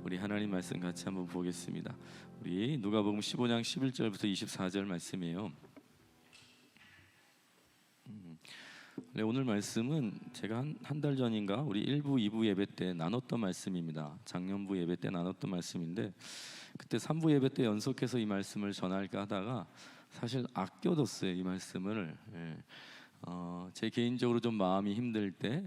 우리 하나님 말씀 같이 한번 보겠습니다. 우리 누가복음 15장 11절부터 24절 말씀이에요. 네, 오늘 말씀은 제가 한 달 전인가 우리 1부, 2부 예배 때 나눴던 말씀입니다. 작년부 예배 때 나눴던 말씀인데 그때 3부 예배 때 연속해서 이 말씀을 전할까 하다가 사실 아껴뒀어요. 이 말씀을. 제 개인적으로 좀 마음이 힘들 때,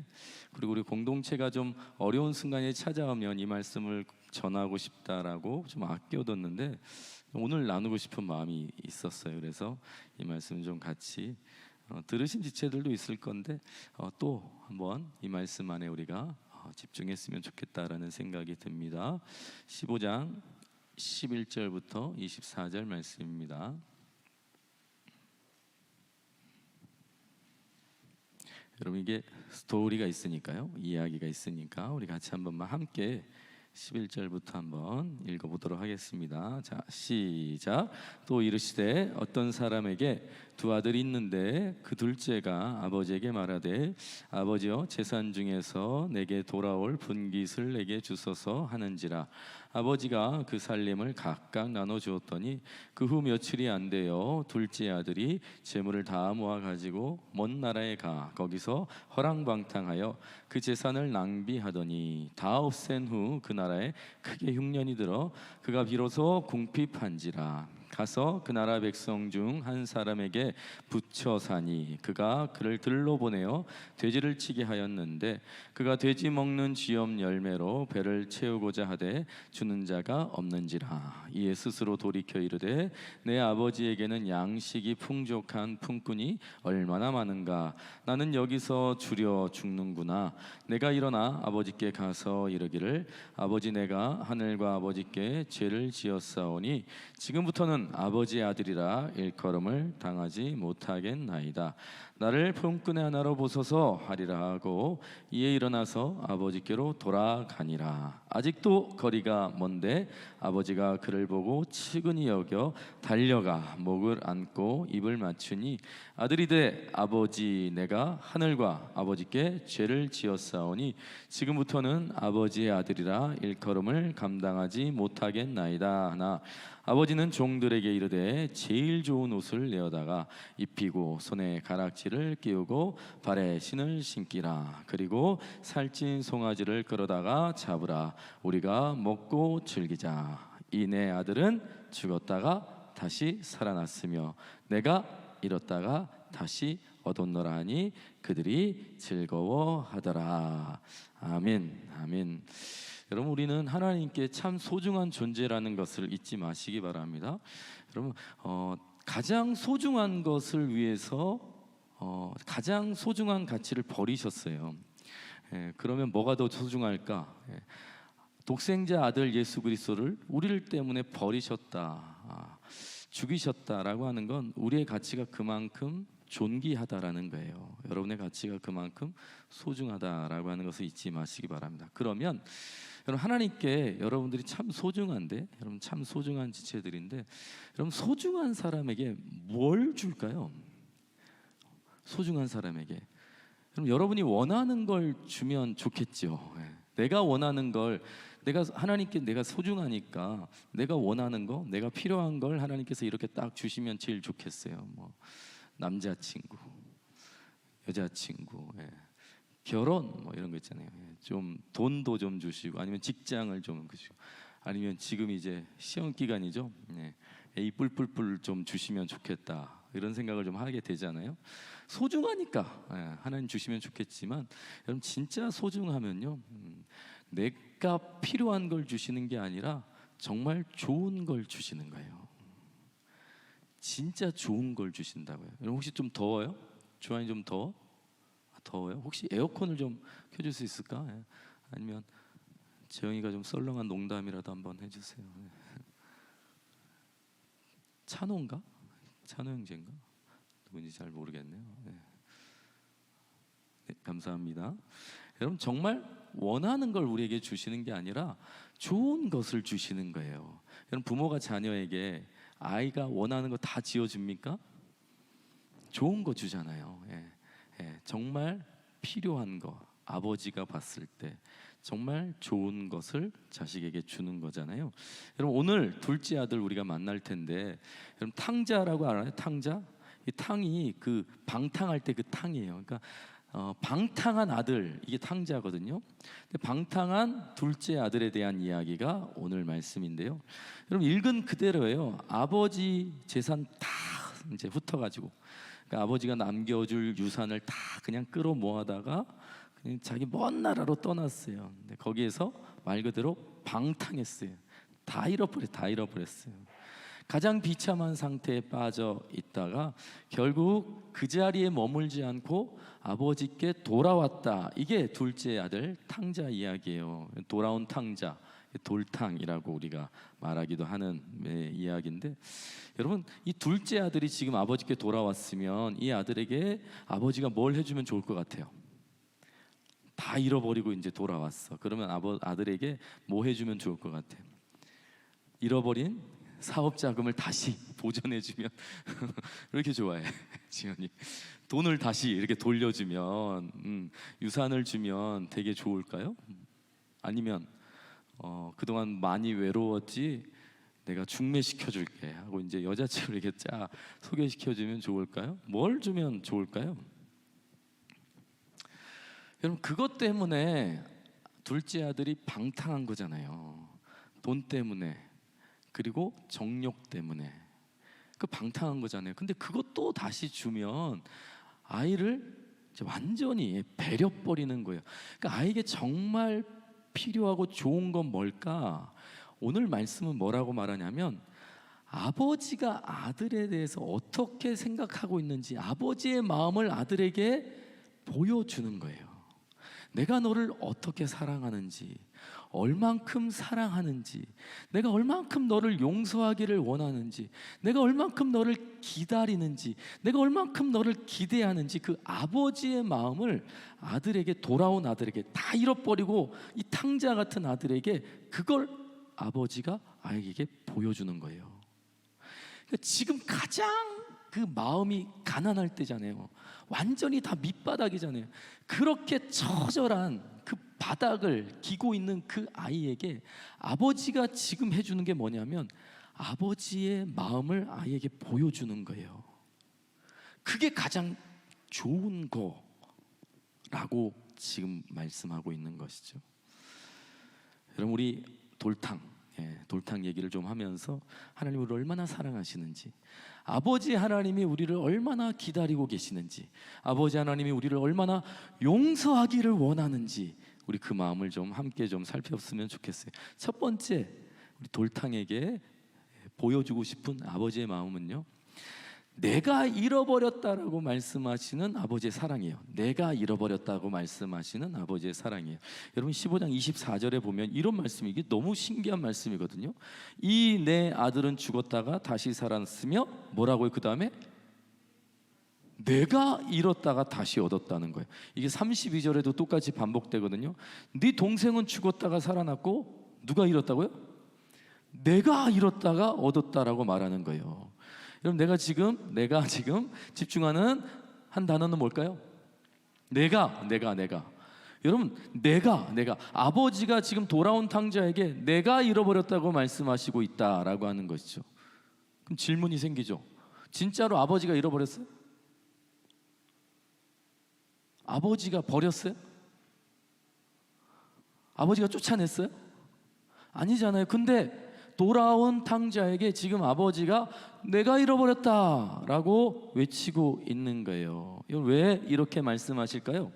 그리고 우리 공동체가 좀 어려운 순간에 찾아오면 이 말씀을 전하고 싶다라고 좀 아껴뒀는데 오늘 나누고 싶은 마음이 있었어요. 그래서 이 말씀 좀 같이 들으신 지체들도 있을 건데 또 한번 이 말씀 안에 우리가 집중했으면 좋겠다라는 생각이 듭니다. 15장 11절부터 24절 말씀입니다. 여러분, 이게 스토리가 있으니까요, 이야기가 있으니까 우리 같이 한 번만 함께 11절부터 한번 읽어보도록 하겠습니다. 자, 시작. 또 이르시되 어떤 사람에게 두 아들이 있는데 그 둘째가 아버지에게 말하되 아버지여, 재산 중에서 내게 돌아올 분깃을 내게 주소서 하는지라. 아버지가 그 살림을 각각 나눠 주었더니 그 후 며칠이 안 되어 둘째 아들이 재물을 다 모아 가지고 먼 나라에 가 거기서 허랑방탕하여 그 재산을 낭비하더니 다 없앤 후 그 나라에 크게 흉년이 들어 그가 비로소 궁핍한지라. 가서 그 나라 백성 중 한 사람에게 붙여 사니 그가 그를 들로 보내어 돼지를 치게 하였는데 그가 돼지 먹는 쥐염 열매로 배를 채우고자 하되 주는 자가 없는지라. 이에 스스로 돌이켜 이르되 내 아버지에게는 양식이 풍족한 품꾼이 얼마나 많은가. 나는 여기서 주려 죽는구나. 내가 일어나 아버지께 가서 이르기를 아버지, 내가 하늘과 아버지께 죄를 지었사오니 지금부터는 아버지의 아들이라 일컬음을 당하지 못하겠나이다. 나를 품꾼의 하나로 보소서 하리라 하고 이에 일어나서 아버지께로 돌아가니라. 아직도 거리가 먼데 아버지가 그를 보고 측은히 여겨 달려가 목을 안고 입을 맞추니 아들이 되 아버지, 내가 하늘과 아버지께 죄를 지었사오니 지금부터는 아버지의 아들이라 일컬음을 감당하지 못하겠나이다 하나 아버지는 종들에게 이르되 제일 좋은 옷을 내어다가 입히고 손에 가락지를 끼우고 발에 신을 신기라. 그리고 살찐 송아지를 끌어다가 잡으라. 우리가 먹고 즐기자. 이 내 아들은 죽었다가 다시 살아났으며 내가 잃었다가 다시 얻었노라 하니 그들이 즐거워하더라. 아멘. 아멘. 여러분, 우리는 하나님께 참 소중한 존재라는 것을 잊지 마시기 바랍니다. 여러분, 가장 소중한 것을 위해서 가장 소중한 가치를 버리셨어요. 그러면 뭐가 더 소중할까? 독생자 아들 예수 그리스도를 우리를 때문에 버리셨다, 죽이셨다라고 하는 건 우리의 가치가 그만큼 존귀하다라는 거예요. 여러분의 가치가 그만큼 소중하다라고 하는 것을 잊지 마시기 바랍니다. 그러면 여러분, 하나님께 여러분들이 참 소중한데, 여러분 참 소중한 지체들인데, 여러분 소중한 사람에게 뭘 줄까요? 소중한 사람에게 그럼 여러분이 원하는 걸 주면 좋겠죠. 내가 원하는 걸, 내가 하나님께 내가 소중하니까 내가 원하는 거, 내가 필요한 걸 하나님께서 이렇게 딱 주시면 제일 좋겠어요. 뭐 남자친구, 여자친구, 결혼 뭐 이런 거 있잖아요. 좀 돈도 좀 주시고, 아니면 직장을 좀 주시고, 아니면 지금 이제 시험 기간이죠. A 뿔뿔뿔 좀 주시면 좋겠다, 이런 생각을 좀 하게 되잖아요. 소중하니까 하나님 주시면 좋겠지만, 여러분 진짜 소중하면요, 내가 필요한 걸 주시는 게 아니라 정말 좋은 걸 주시는 거예요. 진짜 좋은 걸 주신다고요. 여러분, 혹시 좀 더워요? 주한이 좀 더워? 더워요? 혹시 에어컨을 좀 켜줄 수 있을까? 아니면 재영이가 좀 썰렁한 농담이라도 한번 해주세요. 찬호인가? 찬호 형제인가? 누군지 잘 모르겠네요. 네, 감사합니다. 여러분, 정말 원하는 걸 우리에게 주시는 게 아니라 좋은 것을 주시는 거예요. 여러분, 부모가 자녀에게 아이가 원하는 거 다 지어줍니까? 좋은 거 주잖아요. 정말 필요한 거, 아버지가 봤을 때 정말 좋은 것을 자식에게 주는 거잖아요. 여러분 오늘 둘째 아들 우리가 만날 텐데 여러분 탕자라고 알아요? 탕자? 이 탕이 그 방탕할 때 그 탕이에요. 그러니까 방탕한 아들 이게 탕자거든요. 근데 방탕한 둘째 아들에 대한 이야기가 오늘 말씀인데요. 여러분 읽은 그대로예요. 아버지 재산 다 이제 훑어가지고 그러니까 아버지가 남겨줄 유산을 다 그냥 끌어 모아다가 그냥 자기 먼 나라로 떠났어요. 근데 거기에서 말 그대로 방탕했어요. 다 잃어버렸어요. 가장 비참한 상태에 빠져 있다가 결국 그 자리에 머물지 않고 아버지께 돌아왔다. 이게 둘째 아들 탕자 이야기예요. 돌아온 탕자, 돌탕이라고 우리가 말하기도 하는 이야기인데, 여러분 이 둘째 아들이 지금 아버지께 돌아왔으면 이 아들에게 아버지가 뭘 해주면 좋을 것 같아요? 다 잃어버리고 이제 돌아왔어. 그러면 아들에게 뭐 해주면 좋을 것 같아요? 잃어버린 사업 자금을 다시 보전해주면 왜 이렇게 좋아해 지연이? 돈을 다시 이렇게 돌려주면 유산을 주면 되게 좋을까요? 아니면 그동안 많이 외로웠지 내가 중매시켜줄게 하고 이제 여자친구를 이렇게 쫙 소개시켜주면 좋을까요? 뭘 주면 좋을까요? 여러분 그것 때문에 둘째 아들이 방탕한 거잖아요. 돈 때문에, 그리고 정욕 때문에 그 방탕한 거잖아요. 근데 그것도 다시 주면 아이를 이제 완전히 배려버리는 거예요. 그러니까 아이에게 정말 필요하고 좋은 건 뭘까? 오늘 말씀은 뭐라고 말하냐면 아버지가 아들에 대해서 어떻게 생각하고 있는지 아버지의 마음을 아들에게 보여주는 거예요. 내가 너를 어떻게 사랑하는지, 얼만큼 사랑하는지, 내가 얼만큼 너를 용서하기를 원하는지, 내가 얼만큼 너를 기다리는지, 내가 얼만큼 너를 기대하는지 그 아버지의 마음을 아들에게, 돌아온 아들에게, 다 잃어버리고 이 탕자 같은 아들에게 그걸 아버지가 아이에게 보여주는 거예요. 그러니까 지금 가장 그 마음이 가난할 때잖아요. 완전히 다 밑바닥이잖아요. 그렇게 처절한 그 바닥을 기고 있는 그 아이에게 아버지가 지금 해주는 게 뭐냐면 아버지의 마음을 아이에게 보여주는 거예요. 그게 가장 좋은 거라고 지금 말씀하고 있는 것이죠. 여러분 우리 돌탕 얘기를 좀 하면서 하나님 우리를 얼마나 사랑하시는지, 아버지 하나님이 우리를 얼마나 기다리고 계시는지, 아버지 하나님이 우리를 얼마나 용서하기를 원하는지 우리 그 마음을 좀 함께 좀 살펴봤으면 좋겠어요. 첫 번째 우리 돌탕에게 보여주고 싶은 아버지의 마음은요, 내가 잃어버렸다라고 말씀하시는 아버지의 사랑이에요. 내가 잃어버렸다고 말씀하시는 아버지의 사랑이에요. 여러분 15장 24절에 보면 이런 말씀이, 이게 너무 신기한 말씀이거든요. 이 내 아들은 죽었다가 다시 살았으며 뭐라고요? 그 다음에 내가 잃었다가 다시 얻었다는 거예요. 이게 32절에도 똑같이 반복되거든요. 네 동생은 죽었다가 살아났고 누가 잃었다고요? 내가 잃었다가 얻었다라고 말하는 거예요. 여러분 내가 지금 집중하는 한 단어는 뭘까요? 내가. 여러분 내가 아버지가 지금 돌아온 탕자에게 내가 잃어버렸다고 말씀하시고 있다라고 하는 것이죠. 그럼 질문이 생기죠. 진짜로 아버지가 잃어버렸어요? 아버지가 버렸어요? 아버지가 쫓아냈어요? 아니잖아요. 근데 돌아온 탕자에게 지금 아버지가 내가 잃어버렸다라고 외치고 있는 거예요. 왜 이렇게 말씀하실까요?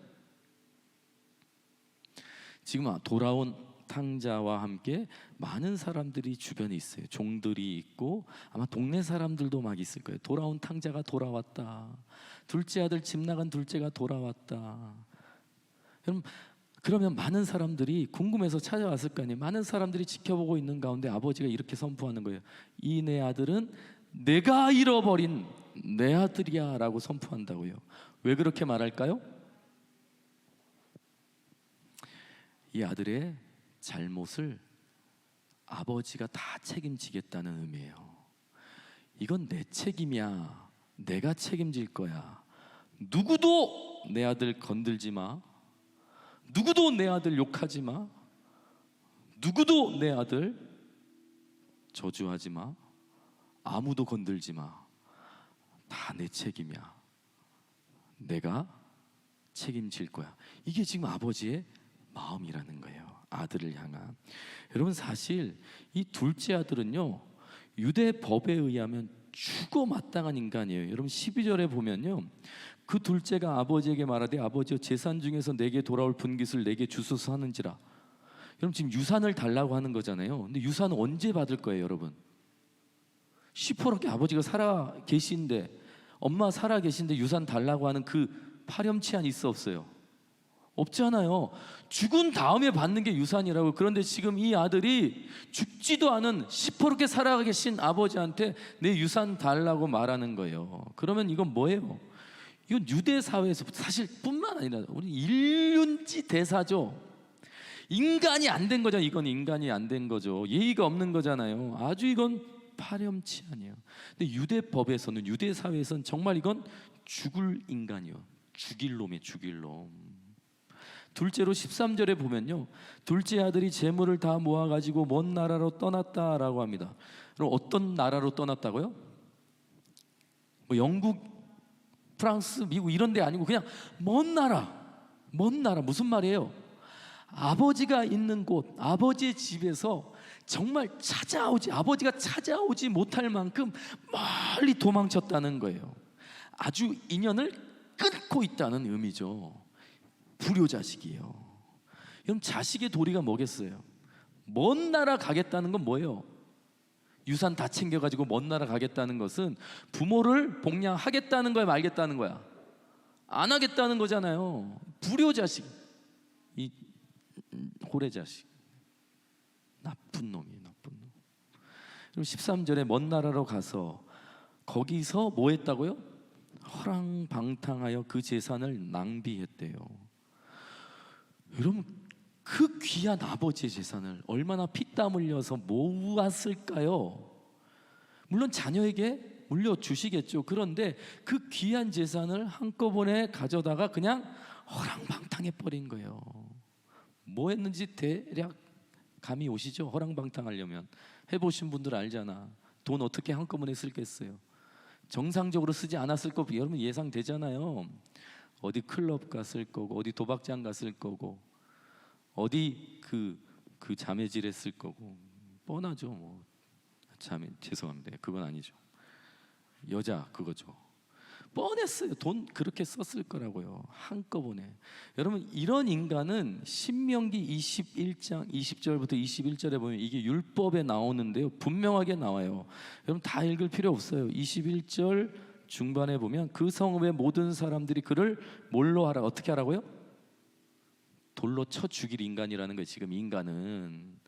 지금 돌아온 탕자와 함께 많은 사람들이 주변에 있어요. 종들이 있고 아마 동네 사람들도 막 있을 거예요. 돌아온 탕자가 돌아왔다. 둘째 아들 집 나간 둘째가 돌아왔다. 여러분 그러면 많은 사람들이 궁금해서 찾아왔을 거 아니에요. 많은 사람들이 지켜보고 있는 가운데 아버지가 이렇게 선포하는 거예요. 이 내 아들은 내가 잃어버린 내 아들이야 라고 선포한다고요. 왜 그렇게 말할까요? 이 아들의 잘못을 아버지가 다 책임지겠다는 의미예요. 이건 내 책임이야. 내가 책임질 거야. 누구도 내 아들 건들지 마. 누구도 내 아들 욕하지 마. 누구도 내 아들 저주하지 마, 아무도 건들지 마, 다 내 책임이야, 내가 책임질 거야. 이게 지금 아버지의 마음이라는 거예요. 아들을 향한. 여러분, 사실 이 둘째 아들은요, 유대 법에 의하면 죽어 마땅한 인간이에요. 여러분 12절에 보면요, 그 둘째가 아버지에게 말하되 아버지여 재산 중에서 내게 돌아올 분깃을 내게 주소서 하는지라. 여러분 지금 유산을 달라고 하는 거잖아요. 근데 유산은 언제 받을 거예요, 여러분? 시퍼렇게 아버지가 살아 계신데, 엄마 살아 계신데 유산 달라고 하는 그 파렴치한 있어 없어요? 없잖아요. 죽은 다음에 받는 게 유산이라고. 그런데 지금 이 아들이 죽지도 않은 시퍼렇게 살아 계신 아버지한테 내 유산 달라고 말하는 거예요. 그러면 이건 뭐예요? 이건 유대 사회에서 사실 뿐만 아니라 우리 인륜지 대사죠. 인간이 안 된 거죠. 이건 인간이 안 된 거죠. 예의가 없는 거잖아요. 아주 이건 파렴치한이에요. 근데 유대 법에서는, 유대 사회에서는 정말 이건 죽을 인간이요, 죽일 놈이에요, 죽일 놈. 둘째로 13절에 보면요, 둘째 아들이 재물을 다 모아가지고 먼 나라로 떠났다라고 합니다. 그럼 어떤 나라로 떠났다고요? 뭐 영국, 프랑스, 미국 이런 데 아니고 그냥 먼 나라. 먼 나라. 무슨 말이에요? 아버지가 있는 곳, 아버지의 집에서 정말 아버지가 찾아오지 못할 만큼 멀리 도망쳤다는 거예요. 아주 인연을 끊고 있다는 의미죠. 불효자식이에요. 그럼 자식의 도리가 뭐겠어요? 먼 나라 가겠다는 건 뭐예요? 유산 다 챙겨가지고 먼 나라 가겠다는 것은 부모를 복양하겠다는 거야, 말겠다는 거야? 안 하겠다는 거잖아요. 불효자식, 이 호래자식, 나쁜 놈이에요, 나쁜 놈. 그럼 13절에 먼 나라로 가서 거기서 뭐 했다고요? 허랑방탕하여 그 재산을 낭비했대요. 여러분, 그 귀한 아버지의 재산을 얼마나 피땀 흘려서 모았을까요? 물론 자녀에게 물려주시겠죠. 그런데 그 귀한 재산을 한꺼번에 가져다가 그냥 허랑방탕해 버린 거예요. 뭐 했는지 대략 감이 오시죠? 허랑방탕하려면 해보신 분들 알잖아. 돈 어떻게 한꺼번에 쓰겠어요? 정상적으로 쓰지 않았을 거 여러분 예상되잖아요. 어디 클럽 갔을 거고, 어디 도박장 갔을 거고, 어디 그 자매질 했을 거고, 뻔하죠. 뭐 자매, 죄송합니다, 그건 아니죠. 여자 그거죠. 뻔했어요. 돈 그렇게 썼을 거라고요, 한꺼번에. 여러분, 이런 인간은 신명기 21장 20절부터 21절에 보면 이게 율법에 나오는데요, 분명하게 나와요. 여러분 다 읽을 필요 없어요. 21절 중반에 보면 그 성읍의 모든 사람들이 그를 뭘로 하라, 어떻게 하라고요? 돌로 쳐 죽일 인간이라는 거예요. 지금 인간은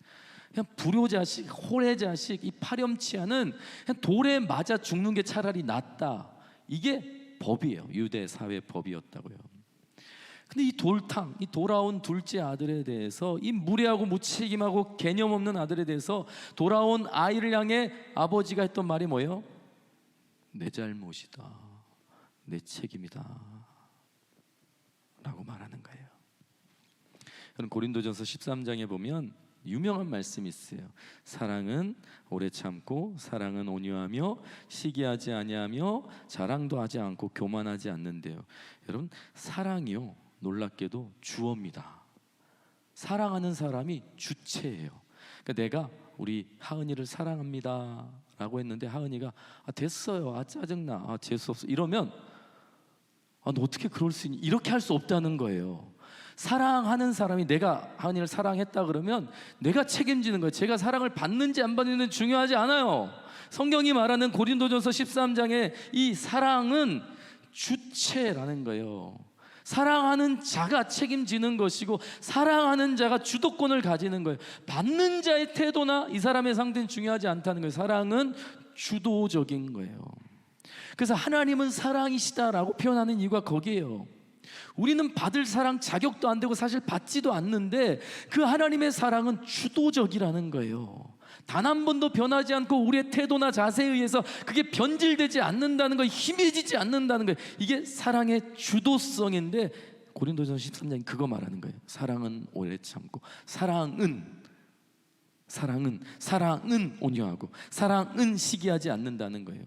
그냥 불효자식, 호래자식, 이 파렴치한은 그냥 돌에 맞아 죽는 게 차라리 낫다. 이게 법이에요. 유대 사회 법이었다고요. 근데 이 돌탕, 이 돌아온 둘째 아들에 대해서, 이 무례하고 무책임하고 개념 없는 아들에 대해서 돌아온 아이를 향해 아버지가 했던 말이 뭐예요? 내 잘못이다, 내 책임이다 라고 말하는 거예요. 고린도전서 13장에 보면 유명한 말씀이 있어요. 사랑은 오래 참고, 사랑은 온유하며, 시기하지 아니하며, 자랑도 하지 않고, 교만하지 않는데요. 여러분, 사랑이요, 놀랍게도 주어입니다. 사랑하는 사람이 주체예요. 그러니까 내가 우리 하은이를 사랑합니다 라고 했는데 하은이가 됐어요, 짜증나, 재수없어 이러면 너 어떻게 그럴 수 있니? 이렇게 할 수 없다는 거예요. 사랑하는 사람이 내가 하은이를 사랑했다 그러면 내가 책임지는 거예요. 제가 사랑을 받는지 안 받는지는 중요하지 않아요. 성경이 말하는 고린도전서 13장에 이 사랑은 주체라는 거예요. 사랑하는 자가 책임지는 것이고, 사랑하는 자가 주도권을 가지는 거예요. 받는 자의 태도나 이 사람의 상태는 중요하지 않다는 거예요. 사랑은 주도적인 거예요. 그래서 하나님은 사랑이시다라고 표현하는 이유가 거기에요. 우리는 받을 사랑 자격도 안 되고 사실 받지도 않는데 그 하나님의 사랑은 주도적이라는 거예요. 단 한 번도 변하지 않고 우리의 태도나 자세에 의해서 그게 변질되지 않는다는 거예요. 희미해지지 않는다는 거예요. 이게 사랑의 주도성인데 고린도전서 13장이 그거 말하는 거예요. 사랑은 오래 참고, 사랑은 사랑은 온유하고 사랑은 시기하지 않는다는 거예요.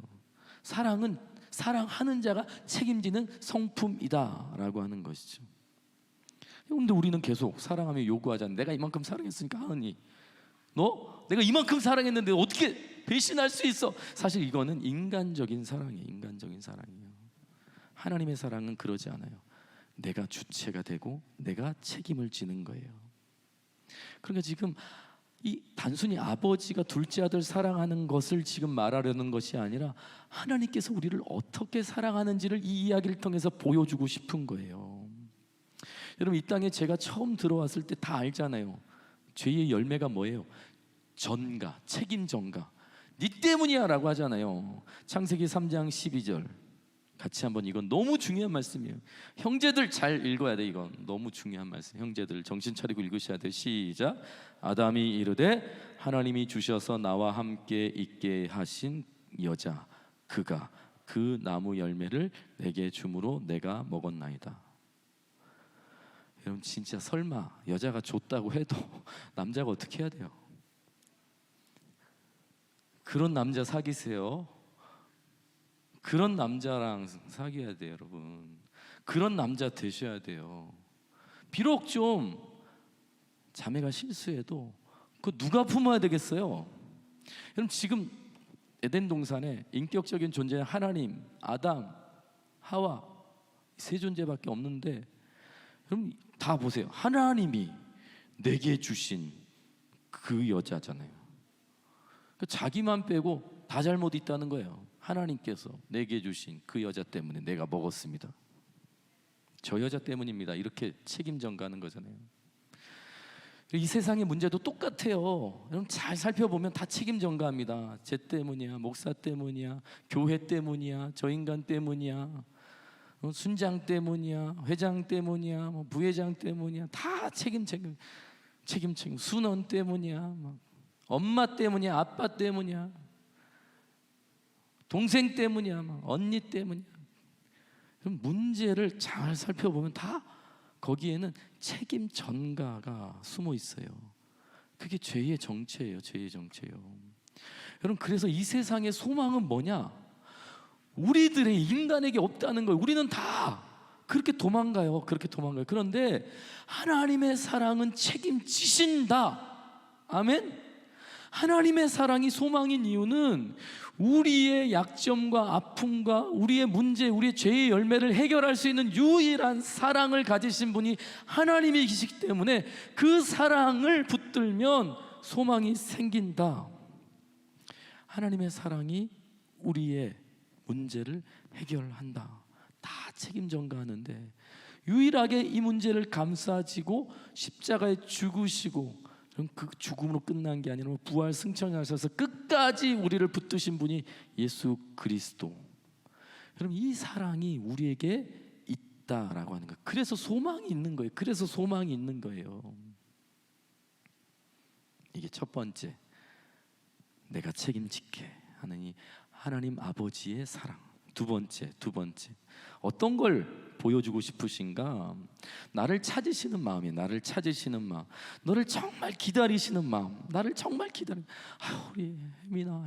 사랑은 사랑하는 자가 책임지는 성품이다라고 하는 것이죠. 그런데 우리는 계속 사랑하며 요구하잖아요. 내가 이만큼 사랑했으니까 하느니 너 내가 이만큼 사랑했는데 어떻게 배신할 수 있어? 사실 이거는 인간적인 사랑이에요. 인간적인 사랑이에요. 하나님의 사랑은 그러지 않아요. 내가 주체가 되고 내가 책임을 지는 거예요. 그러니까 지금 이 단순히 아버지가 둘째 아들 사랑하는 것을 지금 말하려는 것이 아니라 하나님께서 우리를 어떻게 사랑하는지를 이 이야기를 통해서 보여주고 싶은 거예요. 여러분, 이 땅에 제가 처음 들어왔을 때 다 알잖아요. 죄의 열매가 뭐예요? 전가, 책임 전가. 네 때문이야 라고 하잖아요. 창세기 3장 12절 같이 한번, 이건 너무 중요한 말씀이에요. 형제들 잘 읽어야 돼. 이건 너무 중요한 말씀. 형제들 정신 차리고 읽으셔야 돼요. 시작. 아담이 이르되 하나님이 주셔서 나와 함께 있게 하신 여자 그가 그 나무 열매를 내게 주므로 내가 먹었나이다. 여러분, 진짜 설마 여자가 줬다고 해도 남자가 어떻게 해야 돼요? 그런 남자 사귀세요. 그런 남자랑 사귀어야 돼요, 여러분. 그런 남자 되셔야 돼요. 비록 좀 자매가 실수해도 그거 누가 품어야 되겠어요? 여러분, 지금 에덴 동산에 인격적인 존재는 하나님, 아담, 하와 세 존재밖에 없는데, 여러분 다 보세요. 하나님이 내게 주신 그 여자잖아요. 자기만 빼고 다 잘못 있다는 거예요. 하나님께서 내게 주신 그 여자 때문에 내가 먹었습니다. 저 여자 때문입니다. 이렇게 책임 전가하는 거잖아요. 이 세상의 문제도 똑같아요. 여러분 잘 살펴보면 다 책임 전가합니다. 쟤 때문이야, 목사 때문이야, 교회 때문이야, 저 인간 때문이야, 순장 때문이야, 회장 때문이야, 부회장 때문이야. 다 책임. 순원 때문이야, 엄마 때문이야, 아빠 때문이야, 동생 때문이야, 언니 때문이야. 그럼 문제를 잘 살펴보면 다 거기에는 책임 전가가 숨어 있어요. 그게 죄의 정체예요. 죄의 정체예요. 여러분, 그래서 이 세상의 소망은 뭐냐? 우리들의 인간에게 없다는 거예요. 우리는 다 그렇게 도망가요. 그런데 하나님의 사랑은 책임지신다. 아멘. 하나님의 사랑이 소망인 이유는 우리의 약점과 아픔과 우리의 문제, 우리의 죄의 열매를 해결할 수 있는 유일한 사랑을 가지신 분이 하나님이시기 때문에 그 사랑을 붙들면 소망이 생긴다. 하나님의 사랑이 우리의 문제를 해결한다. 다 책임 전가하는데 유일하게 이 문제를 감싸지고 십자가에 죽으시고 그 죽음으로 끝난 게 아니라 부활 승천하셔서 끝까지 우리를 붙드신 분이 예수 그리스도. 여러분, 이 사랑이 우리에게 있다라고 하는 거예요. 그래서 소망이 있는 거예요. 이게 첫 번째, 내가 책임질게 하는 이 하나님 아버지의 사랑. 두 번째, 어떤 걸 보여주고 싶으신가? 나를 찾으시는 마음이에요. 너를 정말 기다리시는 마음. 우리 혜민아,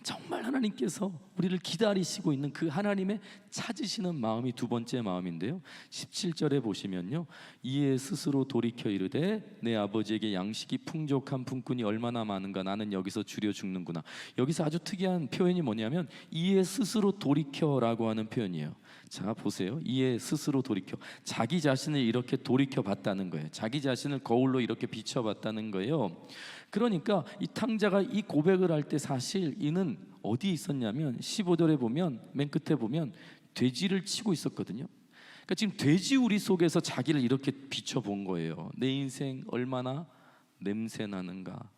정말 하나님께서 우리를 기다리시고 있는 그 하나님의 찾으시는 마음이 두 번째 마음인데요. 17절에 보시면요, 이에 스스로 돌이켜 이르되 내 아버지에게 양식이 풍족한 품꾼이 얼마나 많은가. 나는 여기서 줄여 죽는구나. 여기서 아주 특이한 표현이 뭐냐면 이에 스스로 돌이켜라고 하는 표현이에요. 자, 보세요. 이에 스스로 돌이켜. 자기 자신을 이렇게 돌이켜 봤다는 거예요. 자기 자신을 거울로 이렇게 비춰봤다는 거예요. 그러니까 이 탕자가 이 고백을 할 때 사실 이는 어디 있었냐면 15절에 보면, 맨 끝에 보면 돼지를 치고 있었거든요. 그러니까 지금 돼지우리 속에서 자기를 이렇게 비춰본 거예요. 내 인생 얼마나 냄새 나는가,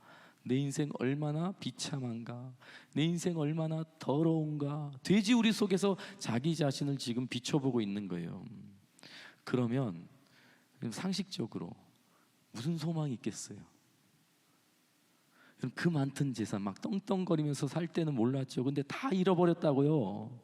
내 인생 얼마나 비참한가, 내 인생 얼마나 더러운가. 돼지우리 속에서 자기 자신을 지금 비춰보고 있는 거예요. 그러면 상식적으로 무슨 소망이 있겠어요? 그 많던 재산 막 떵떵거리면서 살 때는 몰랐죠. 근데 다 잃어버렸다고요.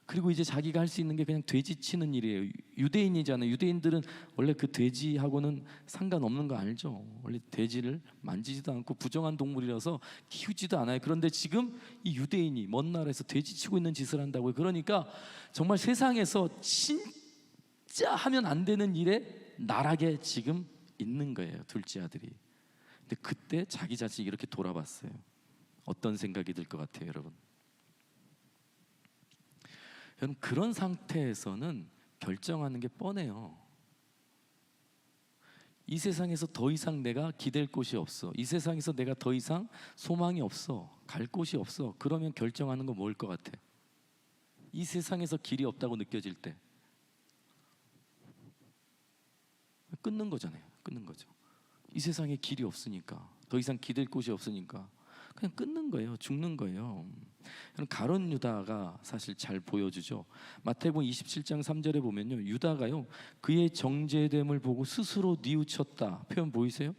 그리고 이제 자기가 할 수 있는 게 그냥 돼지 치는 일이에요. 유대인이잖아요. 유대인들은 원래 그 돼지하고는 상관없는 거 알죠? 원래 돼지를 만지지도 않고 부정한 동물이라서 키우지도 않아요. 그런데 지금 이 유대인이 먼 나라에서 돼지 치고 있는 짓을 한다고요. 그러니까 정말 세상에서 진짜 하면 안 되는 일에 나락에 지금 있는 거예요, 둘째 아들이. 근데 그때 자기 자신이 이렇게 돌아봤어요. 어떤 생각이 들 것 같아요, 여러분? 여러분, 그런 상태에서는 결정하는 게 뻔해요. 이 세상에서 더 이상 내가 기댈 곳이 없어. 이 세상에서 내가 더 이상 소망이 없어. 갈 곳이 없어. 그러면 결정하는 건 뭐일 것 같아? 이 세상에서 길이 없다고 느껴질 때 끊는 거잖아요. 끊는 거죠. 이 세상에 길이 없으니까, 더 이상 기댈 곳이 없으니까 그냥 끊는 거예요. 죽는 거예요. 가룟 유다가 사실 잘 보여주죠. 마태복음 27장 3절에 보면요, 유다가요 그의 정죄됨을 보고 스스로 뉘우쳤다 표현 보이세요?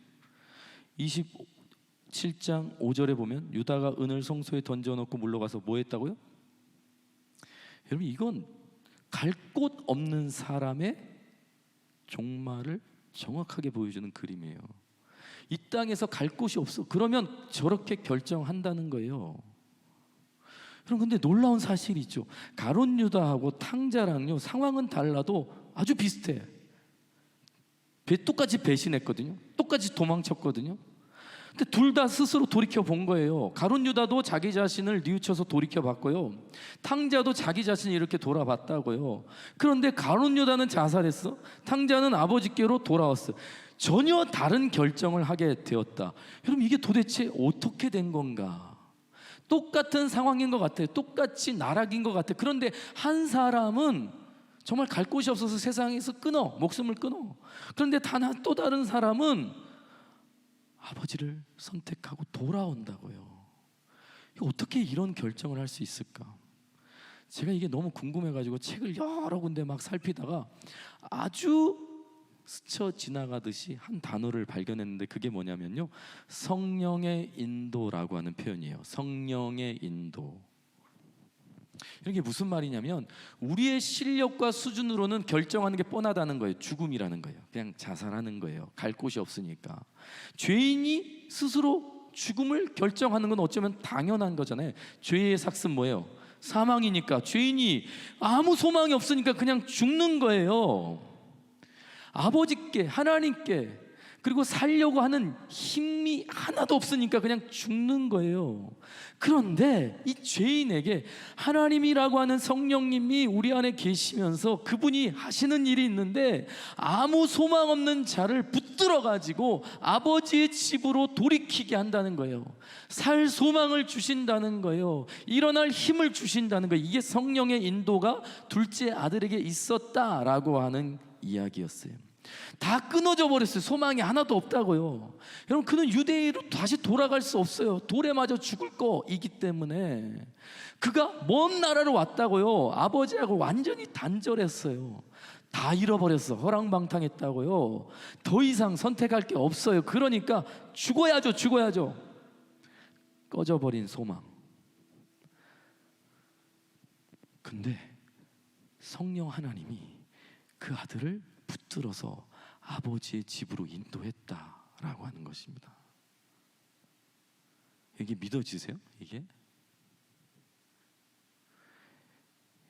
27장 5절에 보면 유다가 은을 성소에 던져놓고 물러가서 뭐 했다고요? 여러분, 이건 갈 곳 없는 사람의 종말을 정확하게 보여주는 그림이에요. 이 땅에서 갈 곳이 없어. 그러면 저렇게 결정한다는 거예요. 그럼 근데 놀라운 사실이죠. 가룟 유다하고 탕자랑요 상황은 달라도 아주 비슷해. 똑같이 배신했거든요. 똑같이 도망쳤거든요. 근데 둘 다 스스로 돌이켜 본 거예요. 가룟 유다도 자기 자신을 뉘우쳐서 돌이켜 봤고요, 탕자도 자기 자신이 이렇게 돌아봤다고요. 그런데 가룟 유다는 자살했어. 탕자는 아버지께로 돌아왔어. 전혀 다른 결정을 하게 되었다. 여러분, 이게 도대체 어떻게 된 건가? 똑같은 상황인 것 같아요. 똑같이 나락인 것 같아요. 그런데 한 사람은 정말 갈 곳이 없어서 세상에서 목숨을 끊어. 그런데 또 다른 사람은 아버지를 선택하고 돌아온다고요. 어떻게 이런 결정을 할 수 있을까? 제가 이게 너무 궁금해가지고 책을 여러 군데 막 살피다가 아주 스쳐 지나가듯이 한 단어를 발견했는데, 그게 뭐냐면요, 성령의 인도라고 하는 표현이에요. 성령의 인도. 이게 무슨 말이냐면, 우리의 실력과 수준으로는 결정하는 게 뻔하다는 거예요. 죽음이라는 거예요. 그냥 자살하는 거예요. 갈 곳이 없으니까. 죄인이 스스로 죽음을 결정하는 건 어쩌면 당연한 거잖아요. 죄의 삭은 뭐예요? 사망이니까. 죄인이 아무 소망이 없으니까 그냥 죽는 거예요. 아버지께, 하나님께, 그리고 살려고 하는 힘이 하나도 없으니까 그냥 죽는 거예요. 그런데 이 죄인에게 하나님이라고 하는 성령님이 우리 안에 계시면서 그분이 하시는 일이 있는데, 아무 소망 없는 자를 붙들어 가지고 아버지의 집으로 돌이키게 한다는 거예요. 살 소망을 주신다는 거예요. 일어날 힘을 주신다는 거예요. 이게 성령의 인도가 둘째 아들에게 있었다라고 하는 이야기였어요. 다 끊어져 버렸어요. 소망이 하나도 없다고요. 여러분, 그는 유대인으로 다시 돌아갈 수 없어요. 돌에 맞아 죽을 거이기 때문에. 그가 먼 나라로 왔다고요. 아버지하고 완전히 단절했어요. 다 잃어버렸어. 허랑방탕했다고요. 더 이상 선택할 게 없어요. 그러니까 죽어야죠. 꺼져버린 소망. 근데 성령 하나님이 그 아들을 붙들어서 아버지의 집으로 인도했다라고 하는 것입니다. 이게 믿어지세요? 이게?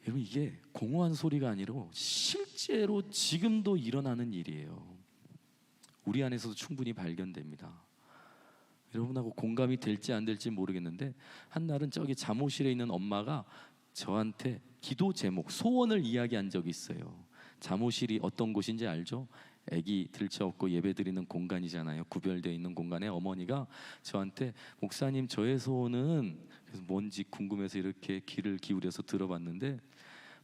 여러분, 이게 공허한 소리가 아니라 실제로 지금도 일어나는 일이에요. 우리 안에서도 충분히 발견됩니다. 여러분하고 공감이 될지 안 될지 모르겠는데, 한날은 저기 잠옷실에 있는 엄마가 저한테 기도 제목, 소원을 이야기한 적이 있어요. 잠옷실이 어떤 곳인지 알죠? 아기 들쳐업고 예배드리는 공간이잖아요. 구별되어 있는 공간에 어머니가 저한테, 목사님, 저의 소원은, 그래서 뭔지 궁금해서 이렇게 귀를 기울여서 들어봤는데,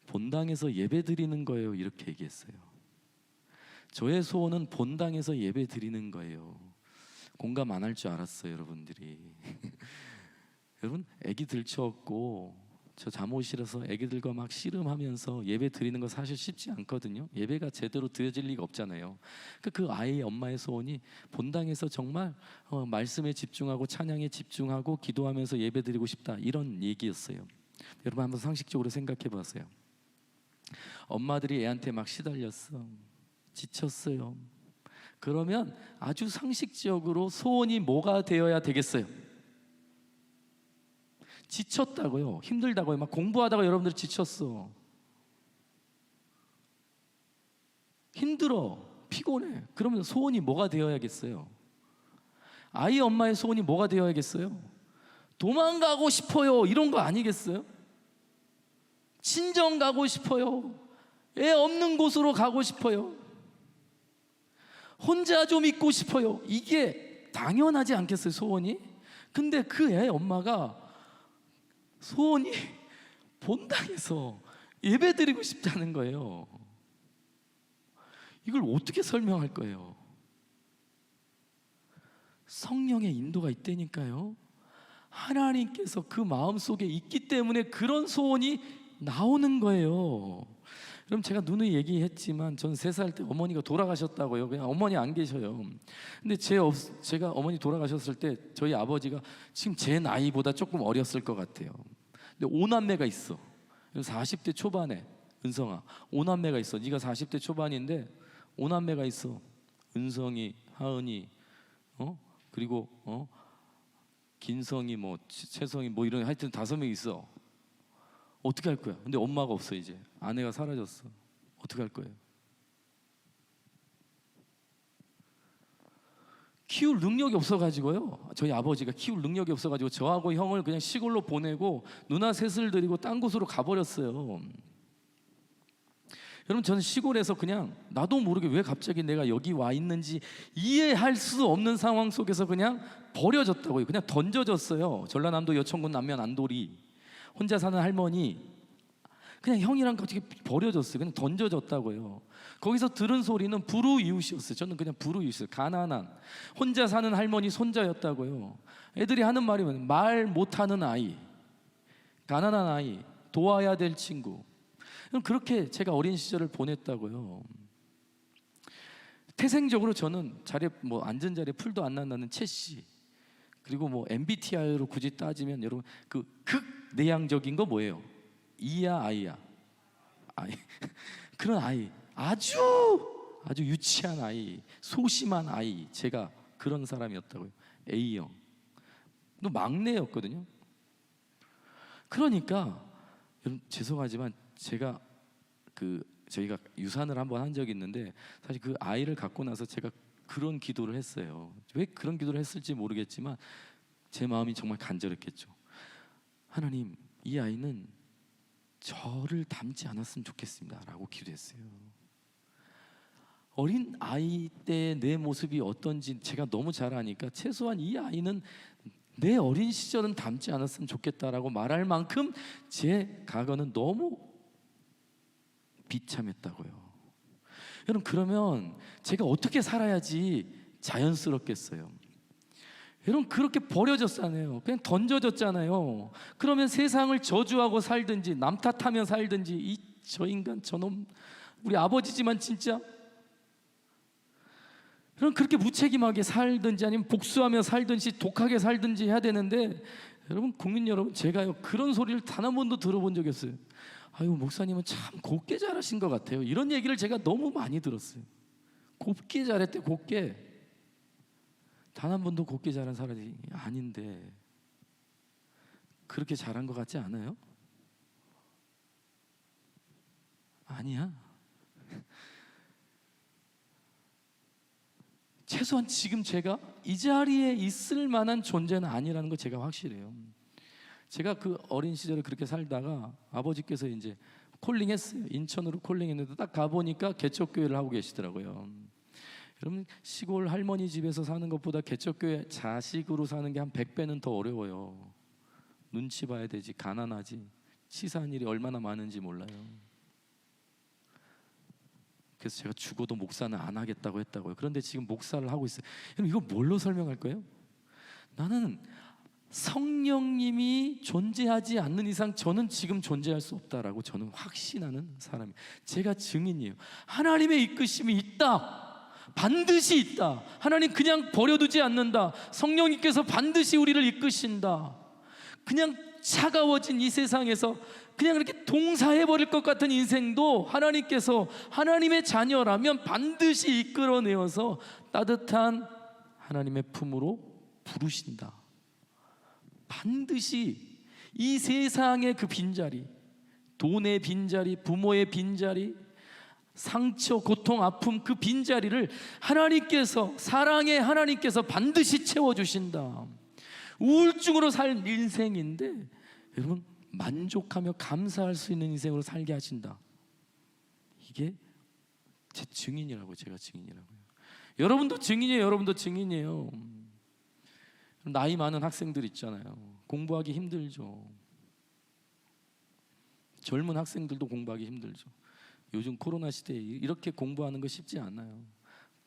본당에서 예배드리는 거예요, 이렇게 얘기했어요. 저의 소원은 본당에서 예배드리는 거예요. 공감 안 할 줄 알았어요, 여러분들이. 여러분, 아기 들쳐업고 저 잠옷실에서 애기들과 막 씨름하면서 예배 드리는 거 사실 쉽지 않거든요. 예배가 제대로 드려질 리가 없잖아요. 그 아이의 엄마의 소원이 본당에서 정말 말씀에 집중하고 찬양에 집중하고 기도하면서 예배 드리고 싶다, 이런 얘기였어요. 여러분, 한번 상식적으로 생각해 보세요. 엄마들이 애한테 막 시달렸어. 지쳤어요. 그러면 아주 상식적으로 소원이 뭐가 되어야 되겠어요? 지쳤다고요. 힘들다고요. 막 공부하다가 여러분들 지쳤어. 힘들어. 피곤해. 그러면 소원이 뭐가 되어야겠어요? 아이 엄마의 소원이 뭐가 되어야겠어요? 도망가고 싶어요. 이런 거 아니겠어요? 친정 가고 싶어요. 애 없는 곳으로 가고 싶어요. 혼자 좀 있고 싶어요. 이게 당연하지 않겠어요, 소원이? 근데 그 애 엄마가 소원이 본당에서 예배드리고 싶다는 거예요. 이걸 어떻게 설명할 거예요? 성령의 인도가 있다니까요. 하나님께서 그 마음속에 있기 때문에 그런 소원이 나오는 거예요. 그럼 제가 누누이 얘기했지만 전 3살 때 어머니가 돌아가셨다고요. 그냥 어머니 안 계셔요. 근데 제가 어머니 돌아가셨을 때 저희 아버지가 지금 제 나이보다 조금 어렸을 것 같아요. 근데 5남매가 있어. 40대 초반에. 은성아, 5남매가 있어. 네가 40대 초반인데 5남매가 있어. 은성이, 하은이, 그리고 긴성이, 뭐 채성이, 뭐 이런, 하여튼 5명 있어. 어떻게 할 거야? 근데 엄마가 없어. 이제 아내가 사라졌어. 어떻게 할 거예요? 키울 능력이 없어가지고요. 저희 아버지가 키울 능력이 없어가지고 저하고 형을 그냥 시골로 보내고 누나 셋을 데리고 딴 곳으로 가버렸어요. 여러분, 저는 시골에서 그냥 나도 모르게 왜 갑자기 내가 여기 와 있는지 이해할 수 없는 상황 속에서 그냥 버려졌다고요. 그냥 던져졌어요. 전라남도 여천군 남면 안돌이 혼자 사는 할머니, 그냥 형이랑 같이 버려졌어요. 그냥 던져졌다고요. 거기서 들은 소리는 불우이웃이었어요. 저는 그냥 불우이웃이었어요. 가난한 혼자 사는 할머니 손자였다고요. 애들이 하는 말이 뭐냐면 말 못하는 아이, 가난한 아이, 도와야 될 친구. 그렇게 제가 어린 시절을 보냈다고요. 태생적으로 저는 자리에 뭐 앉은 자리에 풀도 안 난다는 채씨, 그리고 뭐 MBTI로 굳이 따지면 여러분 그 극내향적인 거 뭐예요? 이야 아이야? 아이. 그런 아이, 아주 유치한 아이, 소심한 아이, 제가 그런 사람이었다고요. A형. 또 막내였거든요. 그러니까 여러분 죄송하지만 제가 저희가 유산을 한번 한 적이 있는데 사실 그 아이를 갖고 나서 제가 그런 기도를 했어요. 왜 그런 기도를 했을지 모르겠지만 제 마음이 정말 간절했겠죠. 하나님, 이 아이는 저를 닮지 않았으면 좋겠습니다 라고 기도했어요. 어린 아이 때 내 모습이 어떤지 제가 너무 잘 아니까 최소한 이 아이는 내 어린 시절은 닮지 않았으면 좋겠다라고 말할 만큼 제 과거는 너무 비참했다고요. 여러분, 그러면 제가 어떻게 살아야지 자연스럽겠어요? 여러분, 그렇게 버려졌잖아요. 그냥 던져졌잖아요. 그러면 세상을 저주하고 살든지 남 탓하며 살든지, 저 인간 저놈, 우리 아버지지만 진짜, 여러분 그렇게 무책임하게 살든지 아니면 복수하며 살든지 독하게 살든지 해야 되는데, 여러분, 국민 여러분, 제가요 그런 소리를 단 한 번도 들어본 적이 없어요. 아유, 목사님은 참 곱게 잘하신 것 같아요. 이런 얘기를 제가 너무 많이 들었어요. 곱게 잘했대, 곱게. 단 한 번도 곱게 잘한 사람이 아닌데 그렇게 잘한 것 같지 않아요? 아니야. 최소한 지금 제가 이 자리에 있을 만한 존재는 아니라는 거 제가 확실해요. 제가 그 어린 시절에 그렇게 살다가 아버지께서 이제 콜링했어요. 인천으로 콜링했는데 딱 가보니까 개척교회를 하고 계시더라고요. 여러분, 시골 할머니 집에서 사는 것보다 개척교회 자식으로 사는 게 한 100배는 더 어려워요. 눈치 봐야 되지, 가난하지, 치사한 일이 얼마나 많은지 몰라요. 그래서 제가 죽어도 목사는 안 하겠다고 했다고요. 그런데 지금 목사를 하고 있어요. 여러분, 이거 뭘로 설명할 거예요? 나는 성령님이 존재하지 않는 이상 저는 지금 존재할 수 없다라고 저는 확신하는 사람이에요. 제가 증인이에요. 하나님의 이끄심이 있다. 반드시 있다. 하나님 그냥 버려두지 않는다. 성령님께서 반드시 우리를 이끄신다. 그냥 차가워진 이 세상에서 그냥 이렇게 동사해버릴 것 같은 인생도 하나님께서 하나님의 자녀라면 반드시 이끌어내어서 따뜻한 하나님의 품으로 부르신다. 반드시 이 세상의 그 빈자리, 돈의 빈자리, 부모의 빈자리, 상처, 고통, 아픔, 그 빈자리를 하나님께서, 사랑의 하나님께서 반드시 채워주신다. 우울증으로 살 인생인데 여러분 만족하며 감사할 수 있는 인생으로 살게 하신다. 이게 제 증인이라고, 제가 증인이라고요. 여러분도 증인이에요. 여러분도 증인이에요. 나이 많은 학생들 있잖아요. 공부하기 힘들죠. 젊은 학생들도 공부하기 힘들죠. 요즘 코로나 시대에 이렇게 공부하는 거 쉽지 않아요.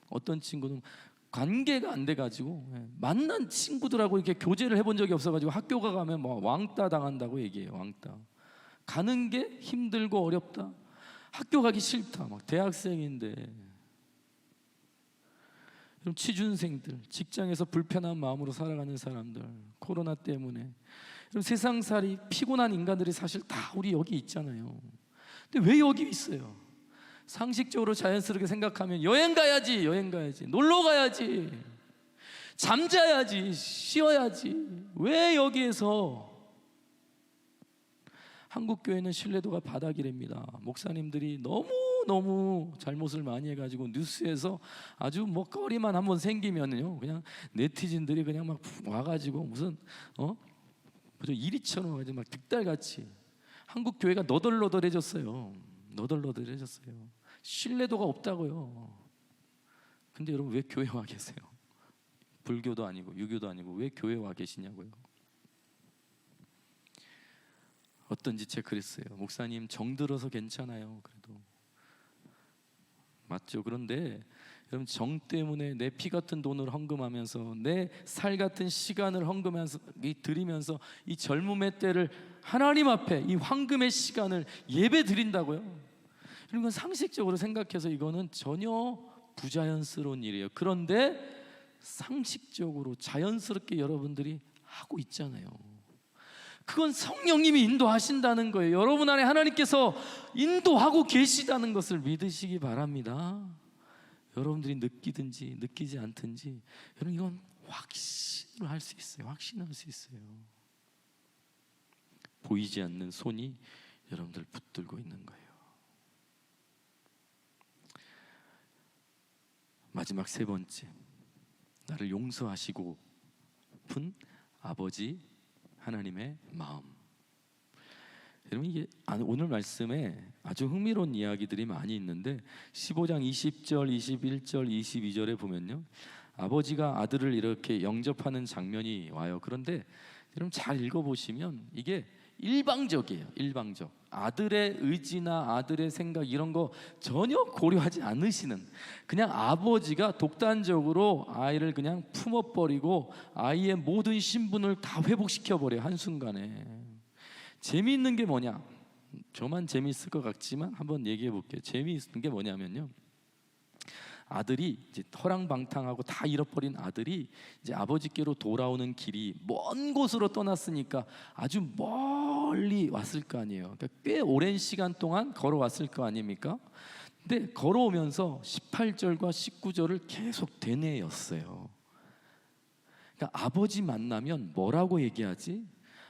어떤 친구는 관계가 안 돼가지고 만난 친구들하고 이렇게 교제를 해본 적이 없어가지고 학교가 가면 뭐 왕따 당한다고 얘기해요. 왕따. 가는 게 힘들고 어렵다. 학교 가기 싫다. 막 대학생인데. 그럼 취준생들, 직장에서 불편한 마음으로 살아가는 사람들, 코로나 때문에. 그럼 세상살이 피곤한 인간들이 사실 다 우리 여기 있잖아요. 근데 왜 여기 있어요? 상식적으로 자연스럽게 생각하면 여행 가야지, 여행 가야지, 놀러 가야지, 잠자야지, 쉬어야지. 왜 여기에서? 한국교회는 신뢰도가 바닥이랍니다. 목사님들이 너무 잘못을 많이 해가지고 뉴스에서 아주 뭐 거리만 한번 생기면요 그냥 네티즌들이 그냥 막 와가지고 무슨 이리처럼 와가지고 막 득달같이 한국교회가 너덜너덜해졌어요. 너덜너덜해졌어요. 신뢰도가 없다고요. 근데 여러분 왜 교회 와 계세요? 불교도 아니고 유교도 아니고 왜 교회 와 계시냐고요. 어떤 지체 그랬어요. 목사님 정들어서 괜찮아요. 그래도 맞죠. 그런데 여러분 정 때문에 내 피 같은 돈을 헌금하면서 내 살 같은 시간을 헌금하면서 드리면서 이 젊음의 때를 하나님 앞에 이 황금의 시간을 예배 드린다고요. 이건 상식적으로 생각해서 이거는 전혀 부자연스러운 일이에요. 그런데 상식적으로 자연스럽게 여러분들이 하고 있잖아요. 그건 성령님이 인도하신다는 거예요. 여러분 안에 하나님께서 인도하고 계시다는 것을 믿으시기 바랍니다. 여러분들이 느끼든지 느끼지 않든지 여러분 이건 확신을 할 수 있어요. 확신할 수 있어요. 보이지 않는 손이 여러분들 붙들고 있는 거예요. 마지막 세 번째, 나를 용서하시고픈 아버지 하나님의 마음. 여러분 이게 오늘 말씀에 아주 흥미로운 이야기들이 많이 있는데 15장 20절, 21절, 22절에 보면요 아버지가 아들을 이렇게 영접하는 장면이 와요. 그런데 여러분 잘 읽어보시면 이게 일방적이에요. 일방적. 아들의 의지나 아들의 생각 이런 거 전혀 고려하지 않으시는, 그냥 아버지가 독단적으로 아이를 그냥 품어버리고 아이의 모든 신분을 다 회복시켜버려요. 한순간에. 재미있는 게 뭐냐, 저만 재미있을 것 같지만 한번 얘기해 볼게요. 재미있는 게 뭐냐면요 아들이 이제 허랑방탕하고 다 잃어버린 아들이 이제 아버지께로 돌아오는 길이 먼 곳으로 떠났으니까 아주 멀리 왔을 거 아니에요. 그러니까 꽤 오랜 시간 동안 걸어왔을 거 아닙니까? 근데 걸어오면서 18절과 19절을 계속 되뇌었어요. 그러니까 아버지 만나면 뭐라고 얘기하지?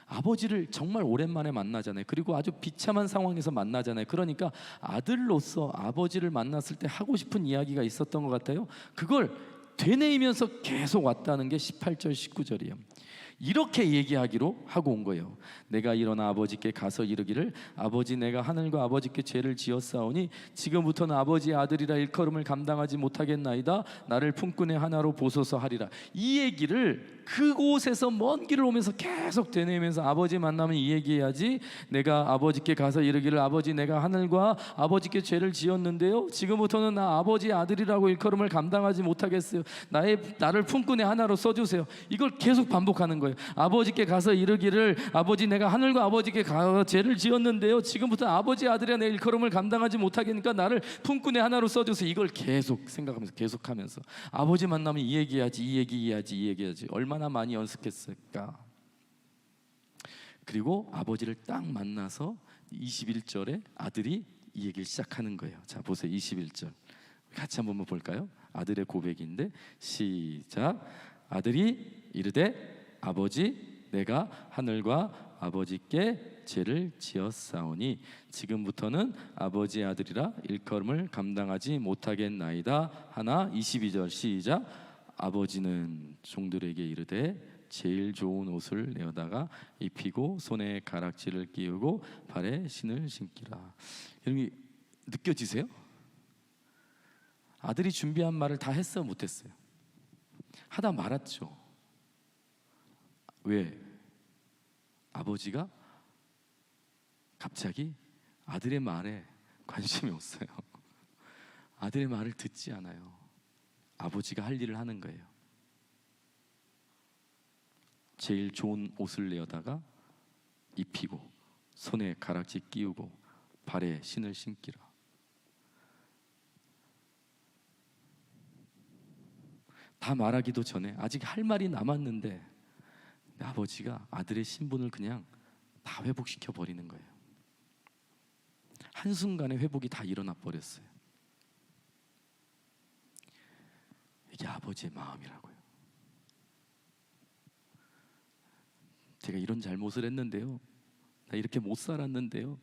아버지를 정말 오랜만에 만나잖아요. 그리고 아주 비참한 상황에서 만나잖아요. 그러니까 아들로서 아버지를 만났을 때 하고 싶은 이야기가 있었던 것 같아요. 그걸 되뇌이면서 계속 왔다는 게 18절 19절이에요. 이렇게 얘기하기로 하고 온 거예요. 내가 일어나 아버지께 가서 이르기를 아버지 내가 하늘과 아버지께 죄를 지었사오니 지금부터는 아버지의 아들이라 일컬음을 감당하지 못하겠나이다. 나를 품꾼의 하나로 보소서 하리라. 이 얘기를 그곳에서 먼 길을 오면서 계속 되뇌면서 아버지 만나면 이 얘기해야지. 내가 아버지께 가서 이르기를 아버지 내가 하늘과 아버지께 죄를 지었는데요 지금부터는 나 아버지의 아들이라고 일컬음을 감당하지 못하겠어요. 나를 품꾼의 하나로 써주세요. 이걸 계속 반복하는 거예요. 아버지께 가서 이르기를 아버지 내가 하늘과 아버지께 가서 죄를 지었는데요 지금부터 아버지의 아들이라 내 일컬음을 감당하지 못하겠으니까 나를 품꾼의 하나로 써주세요. 이걸 계속 생각하면서 계속하면서 아버지 만나면 이 얘기해야지 이 얘기해야지 이 얘기해야지. 얼마나 많이 연습했을까. 그리고 아버지를 딱 만나서 21절에 아들이 이 얘기를 시작하는 거예요. 자, 보세요. 21절 같이 한번 볼까요? 아들의 고백인데 시작. 아들이 이르되 아버지, 내가 하늘과 아버지께 죄를 지었사오니 지금부터는 아버지의 아들이라 일컬음을 감당하지 못하겠나이다 하나. 22절 시작. 아버지는 종들에게 이르되 제일 좋은 옷을 내어다가 입히고 손에 가락지를 끼우고 발에 신을 신기라. 여러분 느껴지세요? 아들이 준비한 말을 다 했어요, 못했어요? 하다 말았죠. 왜? 아버지가 갑자기 아들의 말에 관심이 없어요. 아들의 말을 듣지 않아요. 아버지가 할 일을 하는 거예요. 제일 좋은 옷을 내어다가 입히고 손에 가락지 끼우고 발에 신을 신기라. 다 말하기도 전에 아직 할 말이 남았는데 아버지가 아들의 신분을 그냥 다 회복시켜 버리는 거예요. 한순간에 회복이 다 일어나 버렸어요. 이게 아버지의 마음이라고요. 제가 이런 잘못을 했는데요, 나 이렇게 못 살았는데요,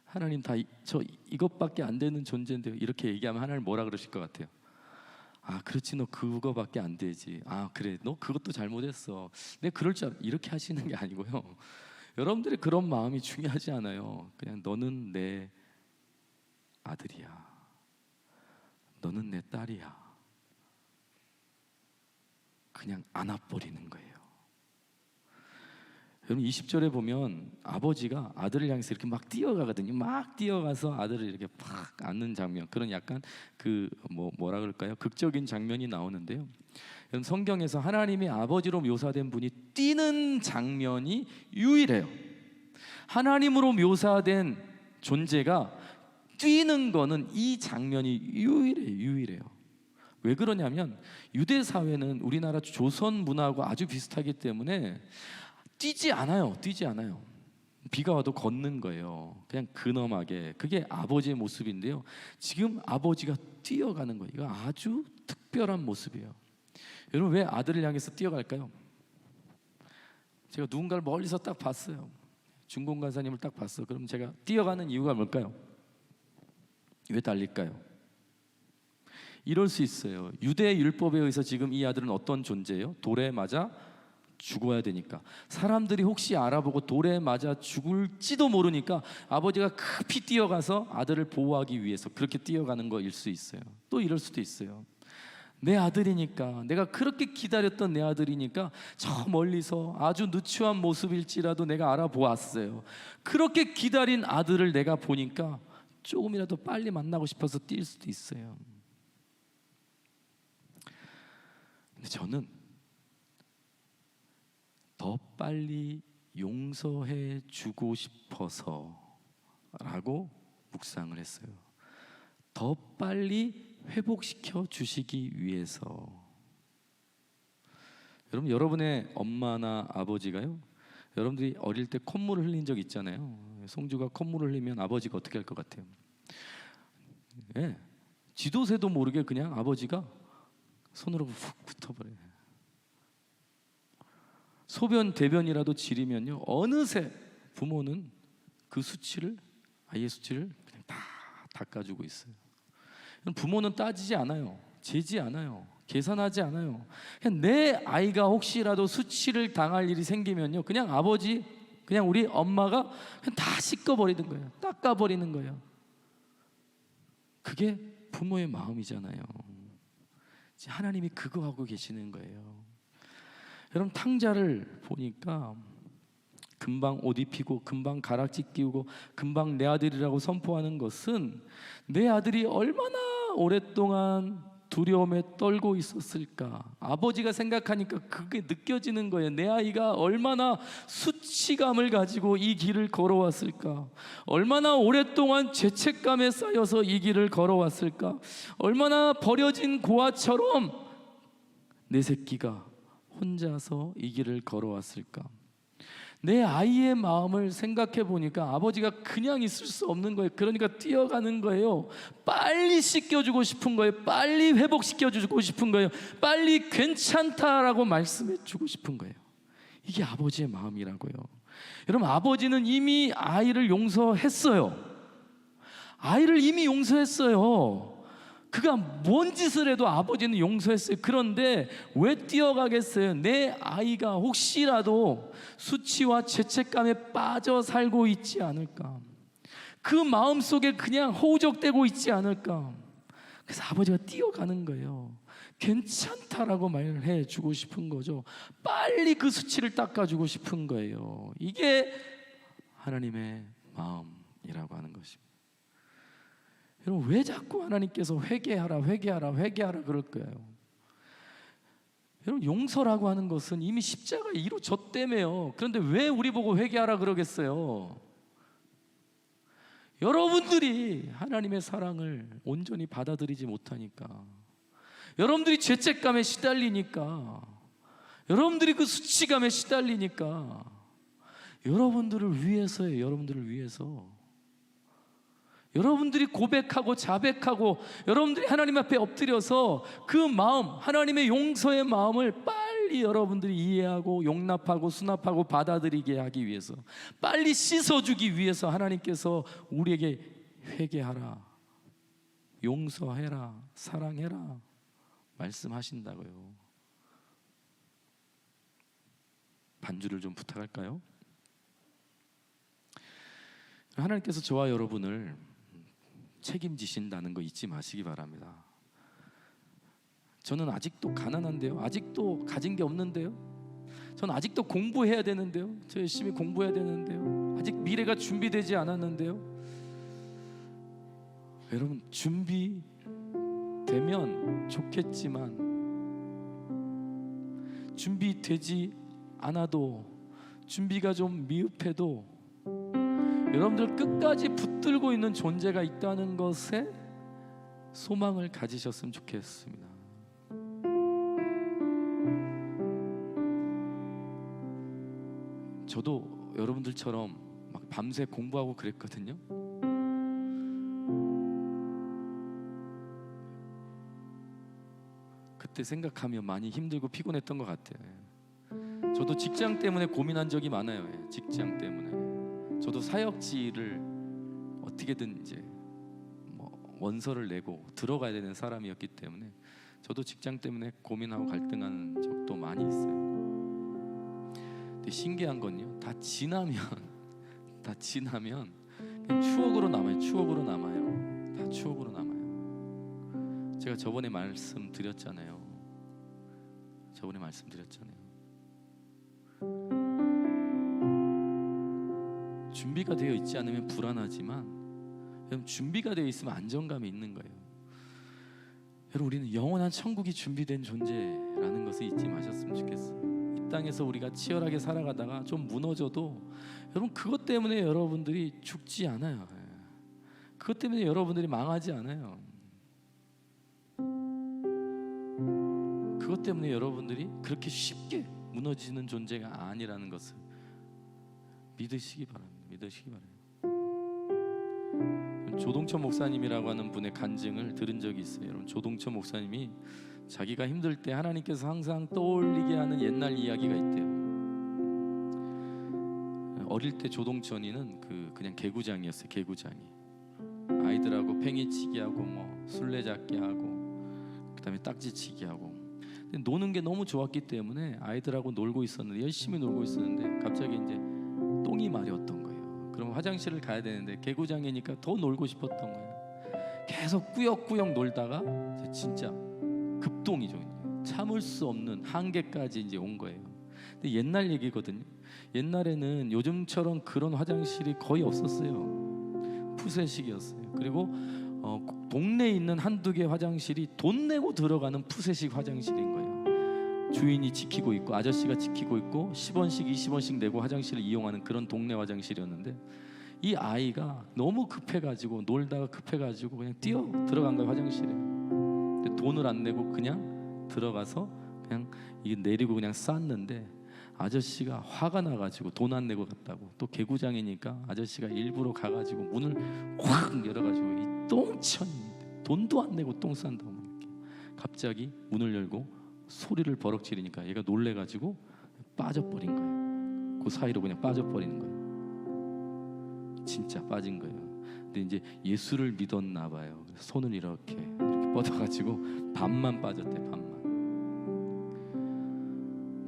하나님 저 이것밖에 안 되는 존재인데요, 이렇게 얘기하면 하나님 뭐라 그러실 것 같아요? 아 그렇지, 너 그거밖에 안 되지. 아 그래, 너 그것도 잘못했어. 내가 그럴 줄 이렇게 하시는 게 아니고요. 여러분들의 그런 마음이 중요하지 않아요. 그냥 너는 내 아들이야, 너는 내 딸이야, 그냥 안아버리는 거예요. 여러분 20절에 보면 아버지가 아들을 향해서 이렇게 막 뛰어가거든요. 막 뛰어가서 아들을 이렇게 팍 안는 장면, 그런 약간 그 뭐라 그럴까요? 극적인 장면이 나오는데요. 여러분 성경에서 하나님이 아버지로 묘사된 분이 뛰는 장면이 유일해요. 하나님으로 묘사된 존재가 뛰는 거는 이 장면이 유일해요. 왜 그러냐면 유대 사회는 우리나라 조선 문화하고 아주 비슷하기 때문에 뛰지 않아요. 비가 와도 걷는 거예요. 그냥 근엄하게. 그게 아버지의 모습인데요, 지금 아버지가 뛰어가는 거예요. 이거 아주 특별한 모습이에요. 여러분 왜 아들을 향해서 뛰어갈까요? 제가 누군가를 멀리서 딱 봤어요. 중공 간사님을 딱 봤어. 그럼 제가 뛰어가는 이유가 뭘까요? 왜 달릴까요? 이럴 수 있어요. 유대 율법에 의해서 지금 이 아들은 어떤 존재예요? 돌에 맞아 죽어야 되니까. 사람들이 혹시 알아보고 돌에 맞아 죽을지도 모르니까 아버지가 급히 뛰어가서 아들을 보호하기 위해서 그렇게 뛰어가는 거일 수 있어요. 또 이럴 수도 있어요. 내 아들이니까, 내가 그렇게 기다렸던 내 아들이니까 저 멀리서 아주 누추한 모습일지라도 내가 알아보았어요. 그렇게 기다린 아들을 내가 보니까 조금이라도 빨리 만나고 싶어서 뛸 수도 있어요. 근데 저는 더 빨리 용서해 주고 싶어서 라고 묵상을 했어요. 더 빨리 회복시켜 주시기 위해서. 여러분, 여러분의 엄마나 아버지가요, 여러분들이 어릴 때 콧물을 흘린 적 있잖아요. 송주가 콧물을 흘리면 아버지가 어떻게 할 것 같아요? 예, 지도새도 모르게 그냥 아버지가 손으로 훅 붙어버려요. 소변 대변이라도 지리면요, 어느새 부모는 그 수치를, 아이의 수치를 그냥 다 닦아주고 있어요. 부모는 따지지 않아요. 재지 않아요. 계산하지 않아요. 그냥 내 아이가 혹시라도 수치를 당할 일이 생기면요, 그냥 아버지, 그냥 우리 엄마가 그냥 다 씻어버리는 거예요. 닦아버리는 거예요. 그게 부모의 마음이잖아요. 하나님이 그거 하고 계시는 거예요. 여러분 탕자를 보니까 금방 옷 입히고 금방 가락지 끼우고 금방 내 아들이라고 선포하는 것은 내 아들이 얼마나 오랫동안 두려움에 떨고 있었을까. 아버지가 생각하니까 그게 느껴지는 거예요. 내 아이가 얼마나 수치감을 가지고 이 길을 걸어왔을까. 얼마나 오랫동안 죄책감에 쌓여서 이 길을 걸어왔을까. 얼마나 버려진 고아처럼 내 새끼가 혼자서 이 길을 걸어왔을까. 내 아이의 마음을 생각해 보니까 아버지가 그냥 있을 수 없는 거예요. 그러니까 뛰어가는 거예요. 빨리 씻겨주고 싶은 거예요. 빨리 회복시켜주고 싶은 거예요. 빨리 괜찮다라고 말씀해 주고 싶은 거예요. 이게 아버지의 마음이라고요. 여러분, 아버지는 이미 아이를 용서했어요. 아이를 이미 용서했어요. 그가 뭔 짓을 해도 아버지는 용서했어요. 그런데 왜 뛰어가겠어요? 내 아이가 혹시라도 수치와 죄책감에 빠져 살고 있지 않을까? 그 마음속에 그냥 허우적대고 있지 않을까? 그래서 아버지가 뛰어가는 거예요. 괜찮다라고 말을 해주고 싶은 거죠. 빨리 그 수치를 닦아주고 싶은 거예요. 이게 하나님의 마음이라고 하는 것입니다. 여러분, 왜 자꾸 하나님께서 회개하라 회개하라 회개하라 그럴 거예요? 여러분, 용서라고 하는 것은 이미 십자가에 이루어졌다며요. 그런데 왜 우리 보고 회개하라 그러겠어요? 여러분들이 하나님의 사랑을 온전히 받아들이지 못하니까, 여러분들이 죄책감에 시달리니까, 여러분들이 그 수치감에 시달리니까, 여러분들을 위해서예요. 여러분들을 위해서. 여러분들이 고백하고 자백하고 여러분들이 하나님 앞에 엎드려서 그 마음, 하나님의 용서의 마음을 빨리 여러분들이 이해하고 용납하고 수납하고 받아들이게 하기 위해서, 빨리 씻어주기 위해서 하나님께서 우리에게 회개하라, 용서해라, 사랑해라 말씀하신다고요. 반주를 좀 부탁할까요? 하나님께서 저와 여러분을 책임지신다는 거 잊지 마시기 바랍니다. 저는 아직도 가난한데요. 아직도 가진 게 없는데요. 저는 아직도 공부해야 되는데요. 저 열심히 공부해야 되는데요. 아직 미래가 준비되지 않았는데요. 여러분, 준비되면 좋겠지만 준비되지 않아도, 준비가 좀 미흡해도 여러분들 끝까지 붙들고 있는 존재가 있다는 것에 소망을 가지셨으면 좋겠습니다. 저도 여러분들처럼 막 밤새 공부하고 그랬거든요. 그때 생각하면 많이 힘들고 피곤했던 것 같아요. 저도 직장 때문에 고민한 적이 많아요. 직장 때문에. 저도 사역지를 어떻게든 이제 원서를 내고 들어가야 되는 사람이었기 때문에 저도 직장 때문에 고민하고 갈등한 적도 많이 있어요. 근데 신기한 건요, 다 지나면 그냥 추억으로 남아요. 추억으로 남아요. 다 추억으로 남아요. 제가 저번에 말씀드렸잖아요. 준비가 되어 있지 않으면 불안하지만, 준비가 되어 있으면 안정감이 있는 거예요. 여러분, 우리는 영원한 천국이 준비된 존재라는 것을 잊지 마셨으면 좋겠어요. 이 땅에서 우리가 치열하게 살아가다가 좀 무너져도 여러분, 그것 때문에 여러분들이 죽지 않아요. 그것 때문에 여러분들이 망하지 않아요. 그것 때문에 여러분들이 그렇게 쉽게 무너지는 존재가 아니라는 것을 믿으시기 바랍니다. 조동천 목사님이라고 하는 분의 간증을 들은 적이 있어요. 여러분, 조동천 목사님이 자기가 힘들 때 하나님께서 항상 떠올리게 하는 옛날 이야기가 있대요. 어릴 때 조동천이는 그냥 개구장이었어요. 개구장이. 아이들하고 팽이치기 하고 술래잡기 하고 그다음에 딱지치기 하고. 근데 노는 게 너무 좋았기 때문에 아이들하고 놀고 있었는데, 열심히 놀고 있었는데 갑자기 이제 똥이 마려웠던 거예요. 그럼 화장실을 가야 되는데 개구장이니까 더 놀고 싶었던 거예요. 계속 꾸역꾸역 놀다가 진짜 급똥이죠. 참을 수 없는 한계까지 이제 온 거예요. 근데 옛날 얘기거든요. 옛날에는 요즘처럼 그런 화장실이 거의 없었어요. 푸세식이었어요. 그리고 동네에 있는 한두 개 화장실이 돈 내고 들어가는 푸세식 화장실인 거예요. 주인이 지키고 있고 아저씨가 지키고 있고 10원씩 20원씩 내고 화장실을 이용하는 그런 동네 화장실이었는데, 이 아이가 너무 급해가지고 놀다가 급해가지고 그냥 뛰어 들어간 거예요, 화장실에. 근데 돈을 안 내고 그냥 들어가서 그냥 이게 내리고 그냥 쌌는데, 아저씨가 화가 나가지고 돈 안 내고 갔다고, 또 개구장이니까 아저씨가 일부러 가가지고 문을 확 열어가지고 이 똥천이 돈도 안 내고 똥 싼다고 이렇게 갑자기 문을 열고 소리를 버럭 지르니까 얘가 놀래가지고 빠져버린 거예요. 그 사이로 그냥 빠져버리는 거예요. 진짜 빠진 거예요. 근데 이제 예수를 믿었나 봐요. 손을 이렇게 뻗어가지고 반만 빠졌대.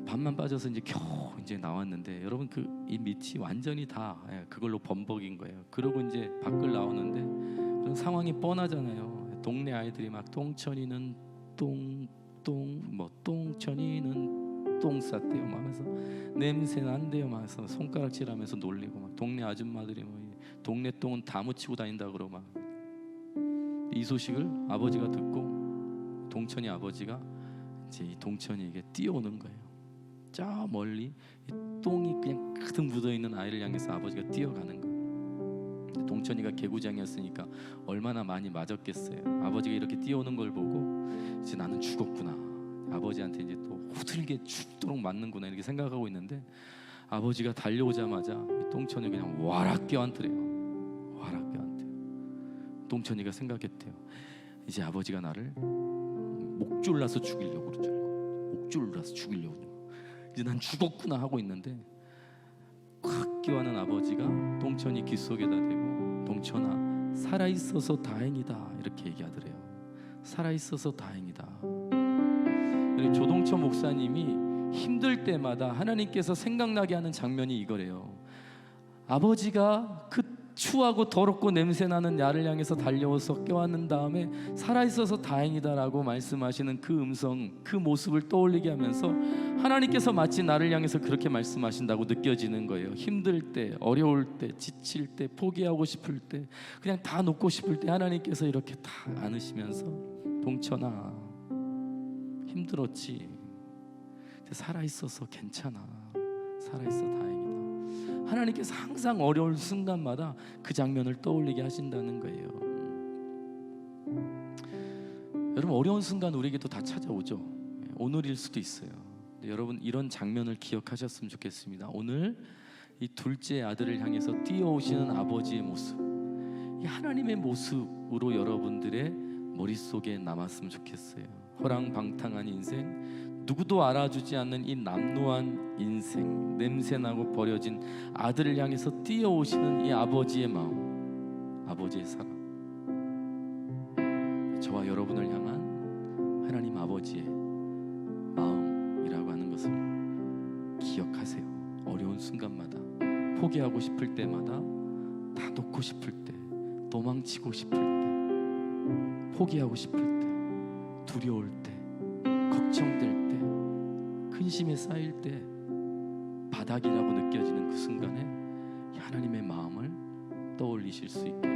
반만 빠져서 이제 겨우 이제 나왔는데, 여러분 그 이 밑이 완전히 다 그걸로 범벅인 거예요. 그러고 이제 밖을 나오는데 그런 상황이 뻔하잖아요. 동네 아이들이 막 똥천이는 똥천이는 똥 쌌대요 막 하면서, 냄새 난대요 막 해서 손가락질하면서 놀리고, 막 동네 아줌마들이 뭐 동네 똥은 다 묻히고 다닌다 그러고 막. 이 소식을 아버지가 듣고 동천이 아버지가 이제 이 동천이에게 뛰어오는 거예요. 저 멀리 똥이 그냥 가득 묻어있는 아이를 향해서 아버지가 뛰어가는 거예요. 동천이가 개구장이었으니까 얼마나 많이 맞았겠어요. 아버지가 이렇게 뛰어오는 걸 보고 이제 나는 죽었구나, 아버지한테 이제 또 후들게 죽도록 맞는구나 이렇게 생각하고 있는데, 아버지가 달려오자마자 동천이 그냥 와락 껴안더래요. 와락 껴안대요. 동천이가 생각했대요. 이제 아버지가 나를 목줄라서 죽이려고 그러죠. 목줄라서 죽이려고. 이제 난 죽었구나 하고 있는데 콱 껴안은 아버지가 동천이 귀 속에다 대고, 동천아 살아있어서 다행이다 이렇게 얘기하더래요. 살아있어서 다행이다. 조동천 목사님이 힘들 때마다 하나님께서 생각나게 하는 장면이 이거래요. 아버지가 그 추하고 더럽고 냄새나는 나를 향해서 달려와서 껴안는 다음에 살아있어서 다행이다라고 말씀하시는 그 음성, 그 모습을 떠올리게 하면서 하나님께서 마치 나를 향해서 그렇게 말씀하신다고 느껴지는 거예요. 힘들 때, 어려울 때, 지칠 때, 포기하고 싶을 때, 그냥 다 놓고 싶을 때 하나님께서 이렇게 다 안으시면서, 동천아 힘들었지, 살아있어서 괜찮아, 살아있어 다행이다. 하나님께서 항상 어려울 순간마다 그 장면을 떠올리게 하신다는 거예요. 여러분 어려운 순간 우리에게도 다 찾아오죠. 오늘일 수도 있어요. 여러분 이런 장면을 기억하셨으면 좋겠습니다. 오늘 이 둘째 아들을 향해서 뛰어오시는 아버지의 모습, 이 하나님의 모습으로 여러분들의 머릿속에 남았으면 좋겠어요. 허랑방탕한 인생, 누구도 알아주지 않는 이 남루한 인생, 냄새나고 버려진 아들을 향해서 뛰어오시는 이 아버지의 마음, 아버지의 사랑, 저와 여러분을 향한 하나님 아버지의 마음이라고 하는 것을 기억하세요. 어려운 순간마다, 포기하고 싶을 때마다, 다 놓고 싶을 때, 도망치고 싶을 때, 포기하고 싶을 때, 두려울 때, 걱정될 때, 근심에 쌓일 때, 바닥이라고 느껴지는 그 순간에 하나님의 마음을 떠올리실 수 있게